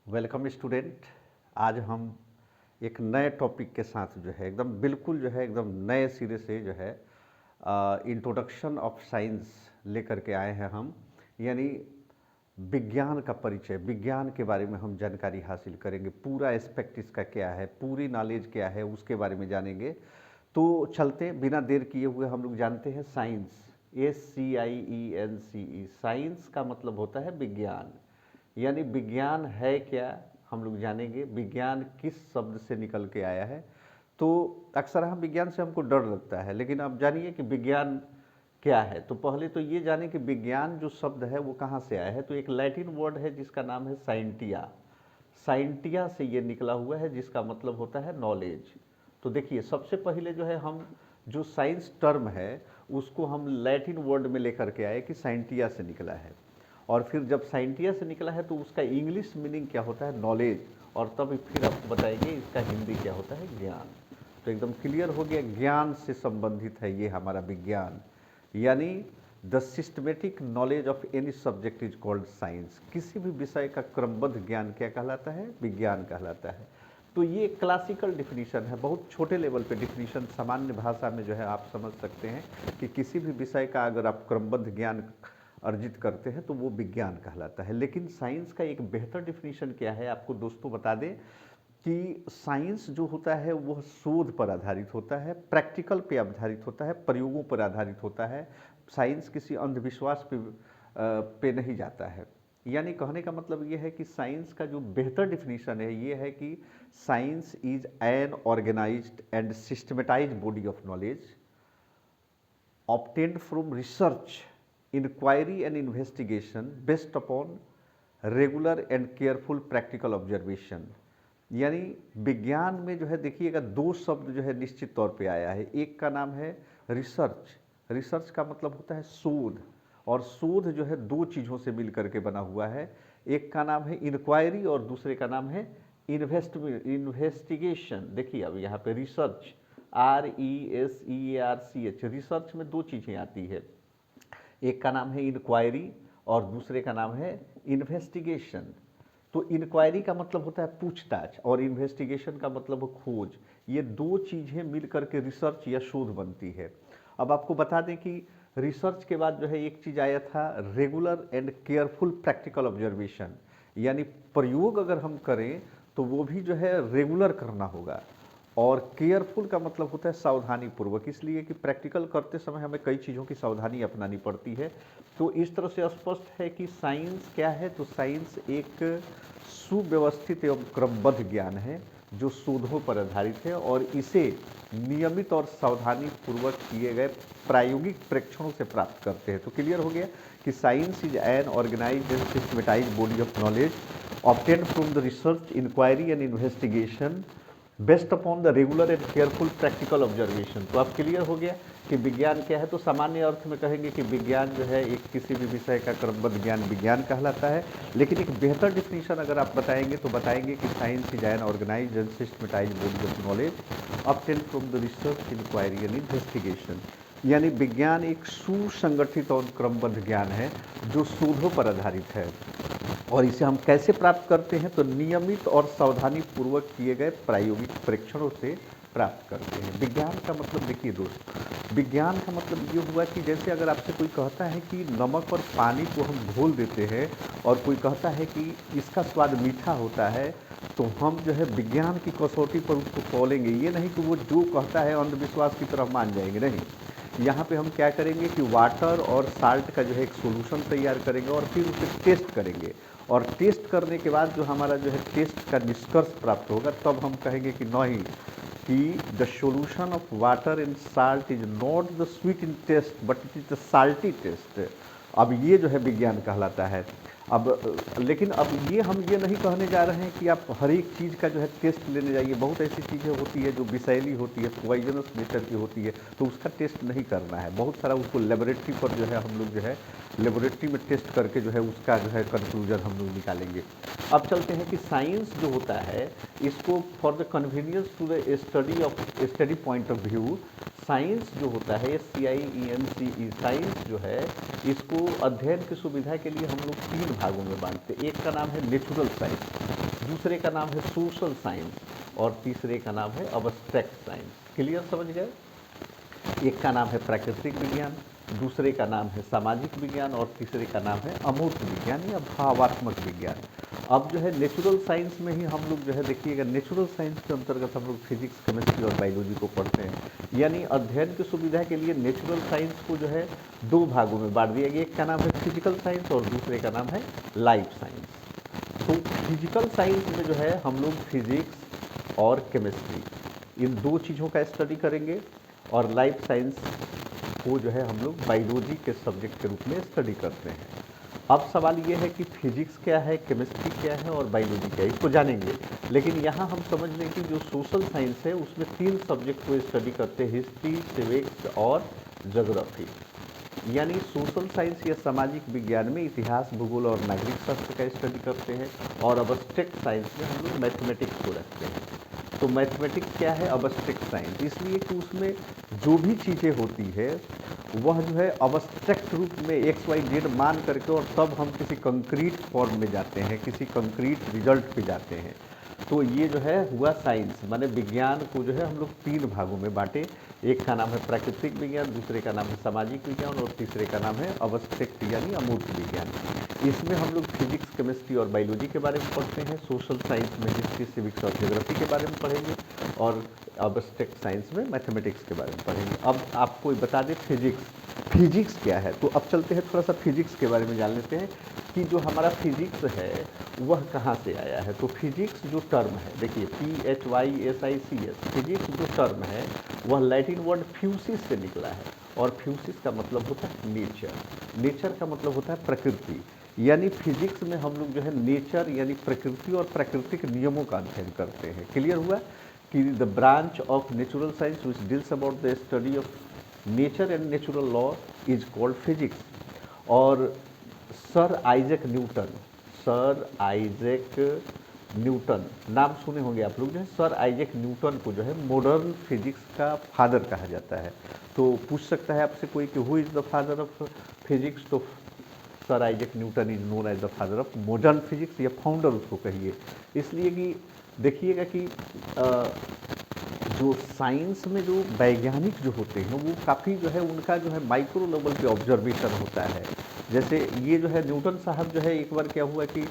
Welcome student. आज हम एक नए टॉपिक के साथ जो है एकदम बिल्कुल जो है एकदम नए सिरे से जो है इंट्रोडक्शन ऑफ साइंस लेकर के आए हैं हम। यानी विज्ञान का परिचय, विज्ञान के बारे में हम जानकारी हासिल करेंगे। पूरा एस्पेक्ट इसका क्या है, पूरी नॉलेज क्या है, उसके बारे में जानेंगे। तो चलते हैं बिना देर किए हुए, हम लोग जानते हैं साइंस, SCIENCE। साइंस का मतलब होता है विज्ञान। यानी विज्ञान है क्या, हम लोग जानेंगे। विज्ञान किस शब्द से निकल के आया है। तो अक्सर हम विज्ञान से हमको डर लगता है, लेकिन अब जानिए कि विज्ञान क्या है। तो पहले तो ये जाने कि विज्ञान जो शब्द है वो कहाँ से आया है। तो एक लैटिन वर्ड है जिसका नाम है साइंटिया। साइंटिया से ये निकला हुआ है, जिसका मतलब होता है नॉलेज। तो देखिए, सबसे पहले जो है हम जो साइंस टर्म है उसको हम लैटिन वर्ड में लेकर के आए कि साइंटिया से निकला है। और फिर जब साइंटिया से निकला है तो उसका इंग्लिश मीनिंग क्या होता है, नॉलेज। और तब फिर आपको बताएंगे इसका हिंदी क्या होता है, ज्ञान। तो एकदम क्लियर हो गया, ज्ञान से संबंधित है ये हमारा विज्ञान। यानी the systematic knowledge of any subject is called science. किसी भी विषय का क्रमबद्ध ज्ञान क्या कहलाता है, विज्ञान कहलाता है। तो ये क्लासिकल डिफिनीशन है, बहुत छोटे लेवल पे डिफिनीशन, सामान्य भाषा में जो है आप समझ सकते हैं कि किसी भी विषय का अगर आप क्रमबद्ध ज्ञान अर्जित करते हैं तो वो विज्ञान कहलाता है। लेकिन साइंस का एक बेहतर डिफिनीशन क्या है, आपको दोस्तों बता दें कि साइंस जो होता है वह शोध पर आधारित होता है, प्रैक्टिकल पे आधारित होता है, प्रयोगों पर आधारित होता है। साइंस किसी अंधविश्वास पे नहीं जाता है। यानी कहने का मतलब ये है कि साइंस का जो बेहतर डिफिनीशन है ये है कि science is an organised and systematised body of knowledge obtained from research, inquiry and investigation based upon regular and careful practical observation। यानी विज्ञान में जो है देखिएगा दो शब्द जो है निश्चित तौर पे आया है। एक का नाम है रिसर्च। रिसर्च का मतलब होता है शोध, और शोध जो है दो चीज़ों से मिल करके बना हुआ है। एक का नाम है इंक्वायरी और दूसरे का नाम है इन्वेस्टिगेशन। देखिए अब यहाँ पे रिसर्च, RESEARCH, रिसर्च में दो चीज़ें आती है। एक का नाम है इंक्वायरी और दूसरे का नाम है इन्वेस्टिगेशन। तो इंक्वायरी का मतलब होता है पूछताछ और इन्वेस्टिगेशन का मतलब खोज। ये दो चीज़ें मिल करके रिसर्च या शोध बनती है। अब आपको बता दें कि रिसर्च के बाद जो है एक चीज़ आया था, regular and careful practical observation. यानी प्रयोग अगर हम करें तो वो भी जो है रेगुलर करना होगा। और केयरफुल का मतलब होता है सावधानी पूर्वक, इसलिए कि प्रैक्टिकल करते समय हमें कई चीज़ों की सावधानी अपनानी पड़ती है। तो इस तरह से स्पष्ट है कि साइंस क्या है। तो साइंस एक सुव्यवस्थित एवं क्रमबद्ध ज्ञान है जो शोधों पर आधारित है, और इसे नियमित और सावधानी पूर्वक किए गए प्रायोगिक परीक्षणों से प्राप्त करते हैं। तो क्लियर हो गया कि science is an organised and systematised body of knowledge obtained from the research, inquiry and investigation based upon the regular and careful practical observation. तो अब क्लियर हो गया कि विज्ञान क्या है। तो सामान्य अर्थ में कहेंगे कि विज्ञान जो है एक किसी भी विषय का क्रमबद्ध ज्ञान विज्ञान कहलाता है। लेकिन एक बेहतर डिफिनीशन अगर आप बताएंगे तो बताएंगे कि science is an organised and systematised body of knowledge obtained from the research, inquiry and investigation. यानी विज्ञान एक सुसंगठित और क्रमबद्ध ज्ञान है जो शोधों पर आधारित है। और इसे हम कैसे प्राप्त करते हैं, तो नियमित और सावधानी पूर्वक किए गए प्रायोगिक परीक्षणों से प्राप्त करते हैं। विज्ञान का मतलब देखिए दोस्त, विज्ञान का मतलब ये हुआ कि जैसे अगर आपसे कोई कहता है कि नमक और पानी को हम घोल देते हैं और कोई कहता है कि इसका स्वाद मीठा होता है, तो हम जो है विज्ञान की कसौटी पर उसको तौलेंगे। ये नहीं कि वो जो कहता है अंधविश्वास की तरफ मान जाएंगे, नहीं। यहाँ पे हम क्या करेंगे कि वाटर और साल्ट का जो है एक सोल्यूशन तैयार करेंगे और फिर उसे टेस्ट करेंगे। और टेस्ट करने के बाद जो हमारा जो है टेस्ट का निष्कर्ष प्राप्त होगा, तब हम कहेंगे कि नहीं, कि the solution of water and salt is not the sweet in taste but it is the salty taste. अब ये जो है विज्ञान कहलाता है। अब लेकिन अब ये हम ये नहीं कहने जा रहे हैं कि आप हर एक चीज़ का जो है टेस्ट लेने जाइए। बहुत ऐसी चीज़ें होती है जो विषैली होती है, पॉइजनस नेचर की होती है, तो उसका टेस्ट नहीं करना है। बहुत सारा उसको लेबोरेटरी पर जो है हम लोग जो है लेबोरेटरी में टेस्ट करके जो है उसका जो है कंक्लूजन हम लोग निकालेंगे। अब चलते हैं कि साइंस जो होता है इसको for the convenience to the study point of view, science जो होता है SCIENCE, साइंस जो है इसको अध्ययन की सुविधा के लिए हम लोग तीन भागों में बांटते हैं। एक का नाम है नेचुरल साइंस, दूसरे का नाम है सोशल साइंस और तीसरे का नाम है अब्स्ट्रैक्ट साइंस। क्लियर, समझ गए? एक का नाम है प्राकृतिक विज्ञान, दूसरे का नाम है सामाजिक विज्ञान और तीसरे का नाम है अमूर्त विज्ञान या भावात्मक विज्ञान। अब जो है नेचुरल साइंस में ही हम लोग जो है देखिएगा, नेचुरल साइंस के अंतर्गत हम लोग फिजिक्स, केमिस्ट्री और बायोलॉजी को पढ़ते हैं। यानी अध्ययन की सुविधा के लिए नेचुरल साइंस को जो है दो भागों में बांट दिया गया। एक का नाम है फिजिकल साइंस और दूसरे का नाम है लाइफ साइंस। तो फिजिकल साइंस में जो है हम लोग फिजिक्स और केमिस्ट्री इन दो चीज़ों का स्टडी करेंगे और लाइफ साइंस को जो है हम लोग बायोलॉजी के सब्जेक्ट के रूप में स्टडी करते हैं। अब सवाल ये है कि फिजिक्स क्या है, केमिस्ट्री क्या है और बायोलॉजी क्या है, इसको जानेंगे। लेकिन यहाँ हम समझ लें कि जो सोशल साइंस है उसमें 3 सब्जेक्ट को स्टडी करते हैं, हिस्ट्री, सिविक्स और ज्योग्राफी। यानी सोशल साइंस या सामाजिक विज्ञान में इतिहास, भूगोल और नागरिक शास्त्र का स्टडी करते हैं और अब्स्ट्रैक्ट साइंस में हम लोग मैथमेटिक्स को रखते हैं। तो मैथमेटिक्स क्या है? अब्स्ट्रैक्ट साइंस, इसलिए कि उसमें जो भी चीज़ें होती है वह जो है अब्स्ट्रैक्ट रूप में एक्स वाई जेड मान करके और तब हम किसी कंक्रीट फॉर्म में जाते हैं, किसी कंक्रीट रिजल्ट पे जाते हैं। तो ये जो है हुआ साइंस, माने विज्ञान को जो है हम लोग 3 भागों में बांटे। एक का नाम है प्राकृतिक विज्ञान, दूसरे का नाम है सामाजिक विज्ञान और तीसरे का नाम है अब्स्ट्रैक्ट यानी अमूर्त विज्ञान। इसमें हम लोग फिजिक्स, केमिस्ट्री और बायोलॉजी के बारे में पढ़ते हैं। सोशल साइंस में हिस्ट्री, सिविक्स और ज्योग्राफी के बारे में पढ़ेंगे और अब्स्ट्रैक्ट साइंस में मैथमेटिक्स के बारे में पढ़ेंगे। अब आपको बता दें फिजिक्स क्या है, तो अब चलते हैं थोड़ा सा फिजिक्स के बारे में जान लेते हैं कि जो हमारा फिजिक्स है वह कहाँ से आया है। तो फिजिक्स जो टर्म है, देखिए PHYSICS, फिजिक्स जो टर्म है वह लैटिन वर्ड फ्यूसिस से निकला है और फ्यूसिस का मतलब होता है नेचर, नेचर का मतलब होता है प्रकृति। यानी फिजिक्स में हम लोग जो है नेचर यानी प्रकृति और प्राकृतिक नियमों का अध्ययन करते हैं। क्लियर हुआ कि the branch of natural science which deals about the study of nature and natural law is called physics. और सर आइजैक न्यूटन नाम सुने होंगे आप लोग, जो है सर आइजैक न्यूटन को जो है मॉडर्न फिजिक्स का फादर कहा जाता है। तो पूछ सकता है आपसे कोई कि who is the father of physics, तो sir Isaac Newton is known as the father of modern physics या फाउंडर उसको कहिए। इसलिए कि देखिएगा कि जो साइंस में जो वैज्ञानिक जो होते हैं वो काफ़ी जो है उनका जो है माइक्रो लेवल पे ऑब्जर्वेशन होता है। जैसे ये जो है न्यूटन साहब जो है एक बार क्या हुआ कि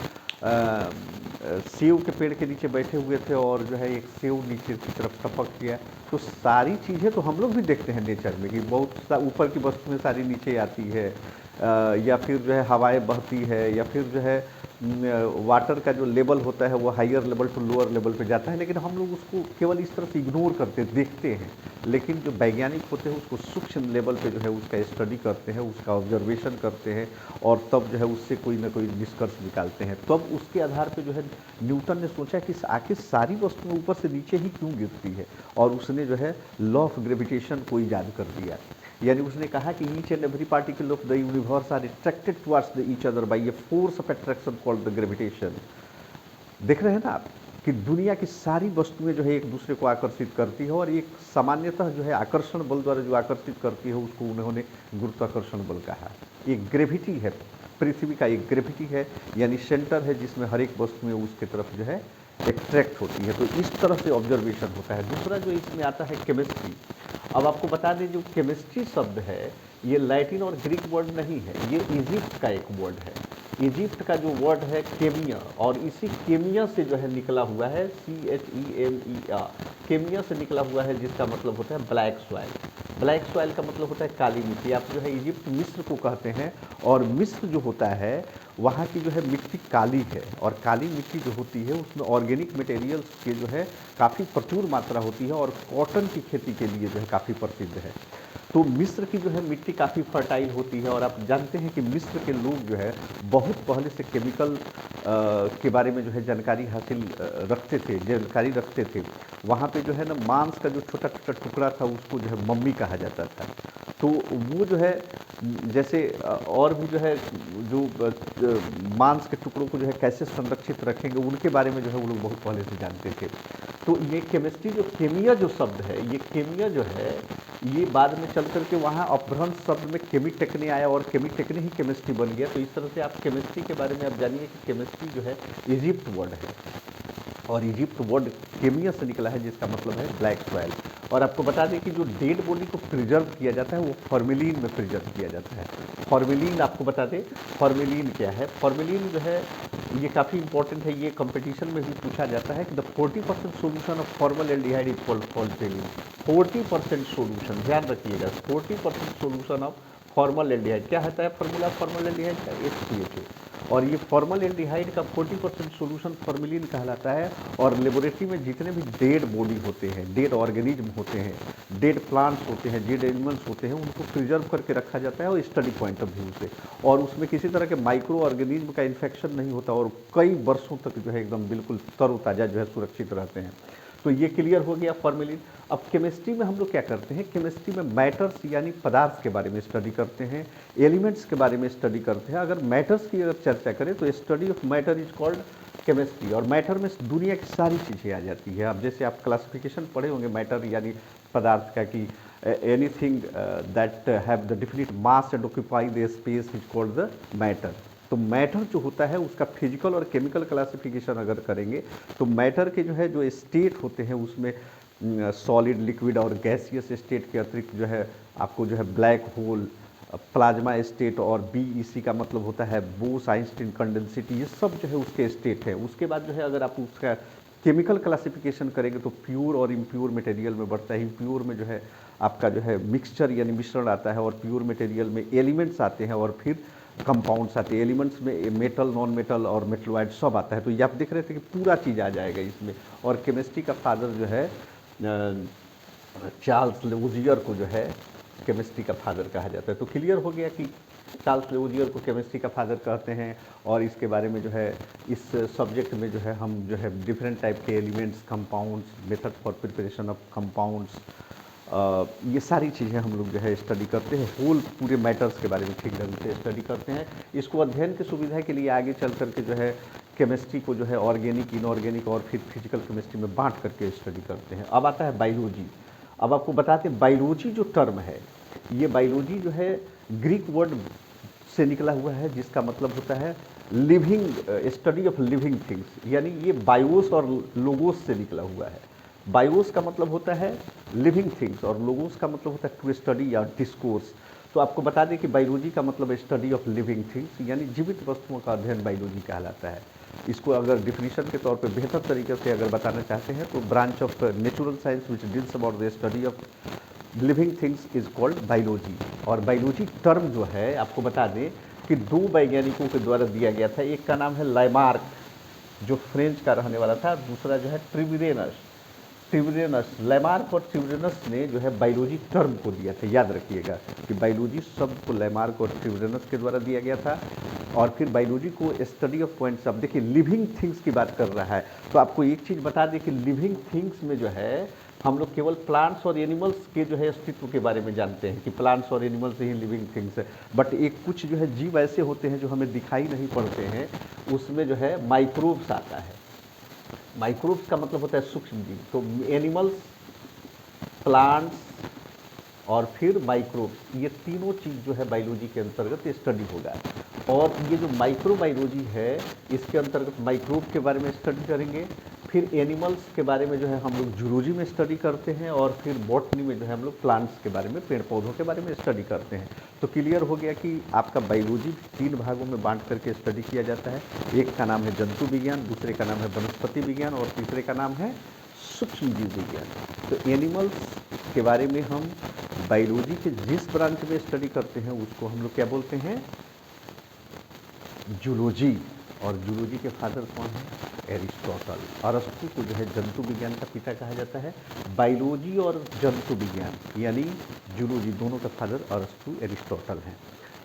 सेव के पेड़ के नीचे बैठे हुए थे और जो है एक सेव नीचे की तरफ टपक गया। तो सारी चीज़ें तो हम लोग भी देखते हैं नेचर में कि बहुत ऊपर की वस्तुएं सारी नीचे आती है, या फिर जो है हवाएं बहती है, या फिर जो है वाटर का जो लेवल होता है वो higher level to lower level पे जाता है। लेकिन हम लोग उसको केवल इस तरह से इग्नोर करते देखते हैं। लेकिन जो वैज्ञानिक होते हैं उसको सूक्ष्म लेवल पे जो है उसका स्टडी करते हैं, उसका ऑब्जर्वेशन करते हैं और तब जो है उससे कोई ना कोई निष्कर्ष निकालते हैं। तब उसके आधार पे जो है न्यूटन ने सोचा कि आखिर सारी वस्तुएं ऊपर से नीचे ही क्यों गिरती है, और उसने जो है लॉ ऑफ ग्रेविटेशन को ईजाद कर दिया। यानी उसने कहा कि each and every particle of the universe are attracted towards the each other by a force of attraction called the gravitation. देख रहे हैं ना आप कि दुनिया की सारी वस्तुएं जो है एक दूसरे को आकर्षित करती है और एक सामान्यतः जो है आकर्षण बल द्वारा जो आकर्षित करती है उसको उन्होंने गुरुत्वाकर्षण बल कहा। एक ग्रेविटी है, पृथ्वी का एक ग्रेविटी है यानी सेंटर है जिसमें हर एक वस्तुएं उसके तरफ जो है एट्रैक्ट होती है। तो इस तरह से ऑब्जर्वेशन होता है। दूसरा जो इसमें आता है केमिस्ट्री। अब आपको बता दें जो केमिस्ट्री शब्द है ये लैटिन और ग्रीक वर्ड नहीं है, ये इजिप्ट का एक वर्ड है। इजिप्ट का जो वर्ड है केमिया, और इसी केमिया से जो है निकला हुआ है CHEMEA, केमिया से निकला हुआ है जिसका मतलब होता है ब्लैक सॉइल। ब्लैक सॉइल का मतलब होता है काली मिट्टी। आप जो है इजिप्ट मिस्र को कहते हैं और मिस्र जो होता है वहाँ की जो है मिट्टी काली है और काली मिट्टी जो होती है उसमें ऑर्गेनिक मटेरियल्स के जो है काफ़ी प्रचुर मात्रा होती है और कॉटन की खेती के लिए जो है काफ़ी प्रसिद्ध है। तो मिस्र की जो है मिट्टी काफ़ी फर्टाइल होती है और आप जानते हैं कि मिस्र के लोग जो है बहुत पहले से केमिकल के बारे में जो है जानकारी रखते थे। वहाँ पे जो है ना मांस का जो छोटा छोटा टुकड़ा था उसको जो है मम्मी कहा जाता था। तो वो जो है जैसे और भी जो है जो मांस के टुकड़ों को जो है कैसे संरक्षित रखेंगे उनके बारे में जो है वो लोग बहुत पहले से जानते थे। तो ये केमिस्ट्री जो केमिया जो शब्द है, ये केमिया जो है ये बाद में चल करके वहाँ अपभ्रंश शब्द में केमिटेक्ने आया और केमिटेक्ने ही केमिस्ट्री बन गया। तो इस तरह से आप केमिस्ट्री के बारे में आप जानिए कि केमिस्ट्री जो है इजिप्ट वर्ड है। और इजिप्ट वर्ड केमिया से निकला है जिसका मतलब है ब्लैक सॉइल। और आपको बता दें कि जो डेड बॉडी को प्रिजर्व किया जाता है वो फॉर्मेलिन में प्रिजर्व किया जाता है। फॉर्मेलिन आपको बता दें फॉर्मेलिन क्या है। फॉर्मेलिन जो है ये काफ़ी इंपॉर्टेंट है, ये कंपटीशन में भी पूछा जाता है कि the 40% solution of formaldehyde is called formalin. 40% solution, ध्यान रखिएगा, 40% सोल्यूशन ऑफ फॉर्मलडिहाइड। क्या होता है फॉर्मूला फॉर्मलडिहाइड का? HCHA। और ये फॉर्मलडिहाइड का 40% सोल्यूशन फॉर्मेलिन कहलाता है। और लेबोरेटरी में जितने भी डेड बॉडी होते हैं, डेड ऑर्गेनिज्म होते हैं, डेड प्लांट्स होते हैं, डेड एनिमल्स होते हैं, उनको प्रिजर्व करके रखा जाता है और स्टडी पॉइंट ऑफ व्यू से। और उसमें किसी तरह के माइक्रो ऑर्गेनिज्म का इन्फेक्शन नहीं होता और कई वर्षों तक जो है एकदम बिल्कुल तरोताज़ा जो है सुरक्षित रहते हैं। तो ये क्लियर हो गया फॉर्मेलिन। अब केमिस्ट्री में हम लोग क्या करते हैं, केमिस्ट्री में मैटर्स यानी पदार्थ के बारे में स्टडी करते हैं, एलिमेंट्स के बारे में स्टडी करते हैं। अगर मैटर्स की अगर चर्चा करें तो study of matter is called chemistry. और मैटर में दुनिया की सारी चीज़ें आ जाती है। अब जैसे आप क्लासिफिकेशन पढ़े होंगे मैटर यानी पदार्थ का कि anything that have the definite mass and occupy the space is called the matter. तो मैटर जो होता है उसका फिजिकल और केमिकल क्लासिफिकेशन अगर करेंगे तो मैटर के जो है जो स्टेट होते हैं उसमें सॉलिड, लिक्विड और गैसियस स्टेट के अतिरिक्त जो है आपको जो है ब्लैक होल, प्लाज्मा स्टेट और BEC का मतलब होता है बोस आइंस्टीन कंडेंसिटी, ये सब जो है उसके स्टेट है। उसके बाद जो है अगर आप उसका केमिकल क्लासिफिकेशन करेंगे तो प्योर और इम्प्योर मटेरियल में बढ़ता है। इम्प्योर में जो है आपका जो है मिक्सचर यानी मिश्रण आता है और प्योर मटेरियल में एलिमेंट्स आते हैं और फिर कंपाउंड्स आते हैं। एलिमेंट्स में मेटल, नॉन मेटल और मेटलॉइड सब आता है। तो ये आप देख रहे थे कि पूरा चीज़ आ जाएगा इसमें। और केमिस्ट्री का फादर जो है चार्ल्स लेवोजियर को जो है केमिस्ट्री का फादर कहा जाता है। तो क्लियर हो गया कि चार्ल्स लेवोजियर को केमिस्ट्री का फादर कहते हैं। और इसके बारे में जो है इस सब्जेक्ट में जो है हम जो है डिफरेंट टाइप के elements, compounds, method for preparation of compounds, ये सारी चीज़ें हम लोग जो है स्टडी करते हैं। होल पूरे मैटर्स के बारे में ठीक ढंग से स्टडी करते हैं। इसको अध्ययन की सुविधा के लिए आगे चल करके जो है केमिस्ट्री को जो है ऑर्गेनिक, इनऑर्गेनिक और फिर फिजिकल केमिस्ट्री में बांट करके स्टडी करते हैं। अब आता है बायोलॉजी। अब आपको बताते हैं बायोलॉजी जो टर्म है, ये बायोलॉजी जो है ग्रीक वर्ड से निकला हुआ है जिसका मतलब होता है living, study of living things. यानी ये बायोस और लोगोस से निकला हुआ है। बायोस का मतलब होता है लिविंग थिंग्स और लोगोस का मतलब होता है टू स्टडी या डिस्कोर्स। तो आपको बता दें कि बायोलॉजी का मतलब स्टडी ऑफ लिविंग थिंग्स यानी जीवित वस्तुओं का अध्ययन बायोलॉजी कहलाता है। इसको अगर डिफिनीशन के तौर पे बेहतर तरीके से अगर बताना चाहते हैं तो branch of natural science which deals about the study of living things is called biology. और बायोलॉजी टर्म जो है आपको बता दें कि दो वैज्ञानिकों के द्वारा दिया गया था। एक का नाम है लामार्क जो फ्रेंच का रहने वाला था, दूसरा जो है ट्रिब्यूरेनस। लैमार्क और ट्रिब्यूरेनस ने जो है बायोलॉजी टर्म को दिया था। याद रखिएगा कि बायोलॉजी शब्द को लैमार्क और ट्रिब्यूरेनस के द्वारा दिया गया था। और फिर बायोलॉजी को स्टडी ऑफ पॉइंट्स, अब देखिए लिविंग थिंग्स की बात कर रहा है तो आपको एक चीज़ बता दें कि लिविंग थिंग्स में जो है हम लोग केवल प्लांट्स और एनिमल्स के जो है अस्तित्व के बारे में जानते हैं कि प्लांट्स और एनिमल्स ही लिविंग थिंग्स है। बट एक कुछ जो है जीव ऐसे होते हैं जो हमें दिखाई नहीं पड़ते हैं, उसमें जो है माइक्रोब्स आता है। माइक्रोब्स का मतलब होता है सूक्ष्म जीव। तो एनिमल्स, प्लांट्स और फिर माइक्रोब्स, ये तीनों चीज़ जो है बायोलॉजी के अंतर्गत स्टडी होगा। और ये जो माइक्रोबायोलॉजी है इसके अंतर्गत माइक्रोब के बारे में स्टडी करेंगे, फिर एनिमल्स के बारे में जो है हम लोग जूलॉजी में स्टडी करते हैं, और फिर बॉटनी में जो है हम लोग प्लांट्स के बारे में, पेड़ पौधों के बारे में स्टडी करते हैं। तो क्लियर हो गया कि आपका बायोलॉजी 3 भागों में बांट करके स्टडी किया जाता है। एक का नाम है जंतु विज्ञान, दूसरे का नाम है वनस्पति विज्ञान और तीसरे का नाम है सूक्ष्म जीव विज्ञान। तो एनिमल्स के बारे में हम बायोलॉजी के जिस ब्रांच में स्टडी करते हैं उसको हम लोग क्या बोलते हैं, जूलॉजी। और जूलॉजी के फादर कौन है, एरिस्टोटल। अरस्तु को जो है जंतु विज्ञान का पिता कहा जाता है। बायोलॉजी और जंतु विज्ञान यानी जूलॉजी दोनों का फादर अरस्तु, एरिस्टोटल हैं।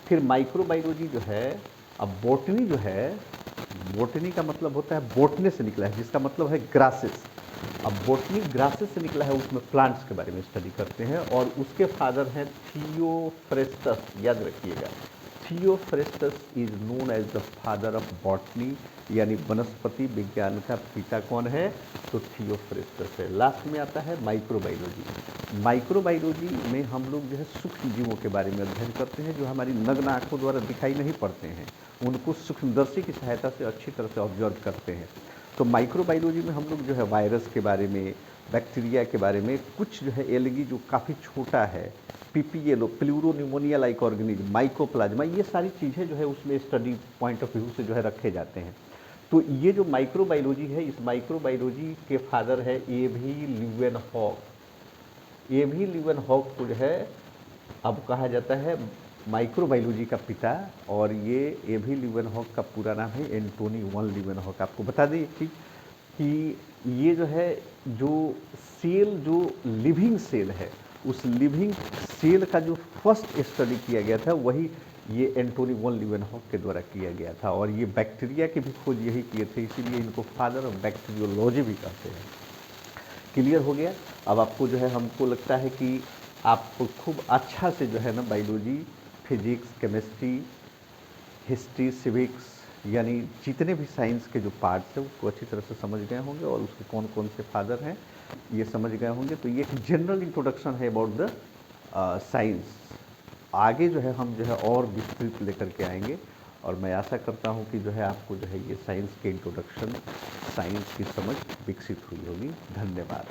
फिर माइक्रोबायोलॉजी जो है, अब बॉटनी जो है, बॉटनी का मतलब होता है बोटने से निकला है जिसका मतलब है ग्रासेस। अब बॉटनी ग्रासेस से निकला है, उसमें प्लांट्स के बारे में स्टडी करते हैं और उसके फादर हैं थियोफ्रेस्टस। याद रखिएगा, Theophrastus is known as the father of botany यानी वनस्पति विज्ञान का पिता कौन है, तो थियोफ्रेस्टस है। लास्ट में आता है माइक्रोबायोलॉजी। माइक्रोबायोलॉजी में हम लोग जो है सूक्ष्म जीवों के बारे में अध्ययन करते हैं जो हमारी नग्न आँखों द्वारा दिखाई नहीं पड़ते हैं, उनको सूक्ष्मदर्शी की सहायता से अच्छी तरह से ऑब्जर्व करते हैं। तो माइक्रोबायोलॉजी में हम लोग जो है वायरस के बारे में, बैक्टीरिया के बारे में, कुछ जो है एलगी जो काफ़ी छोटा है, PPLO pleuropneumonia like organism, mycoplasma, ये सारी चीज़ें जो है उसमें स्टडी पॉइंट ऑफ व्यू से जो है रखे जाते हैं। तो ये जो माइक्रोबायोलॉजी है, इस माइक्रोबायोलॉजी के फादर है एवी ल्यूवेनहॉक। एवी ल्यूवेनहॉक को जो है अब कहा जाता है माइक्रोबायोलॉजी का पिता, और ये एवी ल्यूवेनहॉक का पूरा नाम है एंटोनी वन ल्यूवेनहॉक। आपको बता दें एक चीज़ कि ये जो है जो सेल, जो लिविंग सेल है, उस लिविंग सेल का जो फर्स्ट स्टडी किया गया था वही ये एंटोनी वन ल्यूवेनहॉक के द्वारा किया गया था। और ये बैक्टीरिया की भी खोज यही किए थे, इसीलिए इनको फादर ऑफ बैक्टीरियोलॉजी भी कहते हैं। क्लियर हो गया? अब आपको जो है, हमको लगता है कि आप खूब अच्छा से जो है ना biology, physics, chemistry, history, civics, यानी जितने भी साइंस के जो पार्ट्स हैं उसको अच्छी तरह से समझ गए होंगे, और उसके कौन कौन से फादर हैं ये समझ गए होंगे। तो ये एक जनरल इंट्रोडक्शन है अबाउट द साइंस। आगे जो है हम जो है और विस्तृत लेकर के आएंगे, और मैं आशा करता हूँ कि जो है आपको जो है ये साइंस के इंट्रोडक्शन, साइंस की समझ विकसित हुई होगी। धन्यवाद।